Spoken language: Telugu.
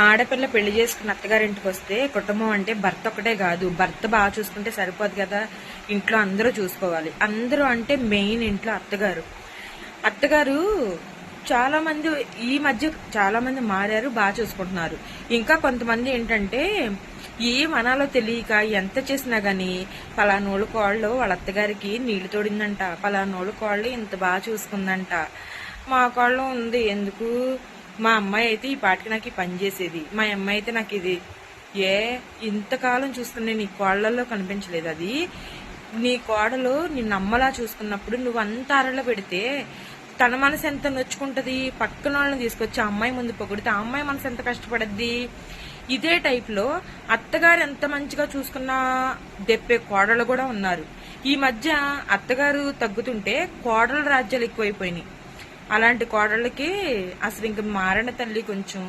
ఆడపిల్ల పెళ్లి చేసుకున్న అత్తగారింటికి వస్తే కుటుంబం అంటే భర్త ఒకటే కాదు, భర్త బాగా చూసుకుంటే సరిపోదు కదా, ఇంట్లో అందరూ చూసుకోవాలి. అందరూ అంటే మెయిన్ ఇంట్లో అత్తగారు చాలా మంది ఈ మధ్య చాలా మంది మారారు, బాగా చూసుకుంటున్నారు. ఇంకా కొంతమంది ఏంటంటే ఏం అనాలో తెలియక ఎంత చేసినా గానీ పలానోళ్ళు కోళ్ళు వాళ్ళ అత్తగారికి నీళ్లు తోడిందంట, పలానోళ్ళు కోళ్ళు ఇంత బాగా చూసుకుందంట, మా కోళ్ళు ఉంది ఎందుకు, మా అమ్మాయి అయితే ఈ పాటికి నాకు ఈ పని చేసేది, మా అమ్మాయి అయితే నాకు ఇది. ఇంతకాలం చూసుకునే నీ కోళ్లలో కనిపించలేదు అది? నీ కోడలు నిన్ను అమ్మలా చూసుకున్నప్పుడు నువ్వు అంత అరలో పెడితే తన మనసు ఎంత నొచ్చుకుంటది? పక్కన వాళ్ళని తీసుకొచ్చి ఆ అమ్మాయి ముందు పొగిడితే ఆ అమ్మాయి మనసు ఎంత కష్టపడద్ది? ఇదే టైప్ లో అత్తగారు ఎంత మంచిగా చూసుకున్నా దెప్పే కోడలు కూడా ఉన్నారు. ఈ మధ్య అత్తగారు తగ్గుతుంటే కోడల రాజ్యాలు ఎక్కువైపోయినాయి. అలాంటి కోడళ్ళకి అసలు ఇంక మారణ తల్లి కొంచెం